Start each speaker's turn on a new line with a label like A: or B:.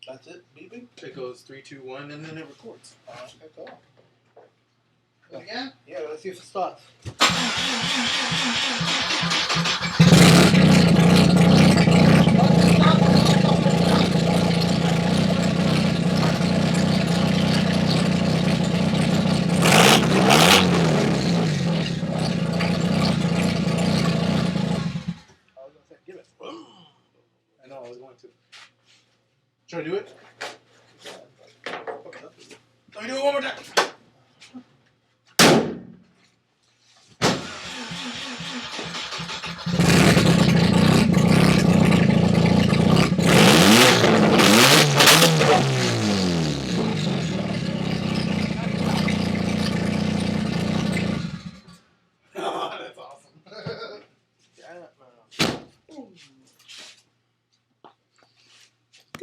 A: That's it, beeping?
B: It goes 3, 2, 1, and then it records.
A: Okay, cool.
C: Do it again?
A: Yeah, let's see if it starts. Give it.
B: I know, I was going to. Should I do it? Let me do it one more time.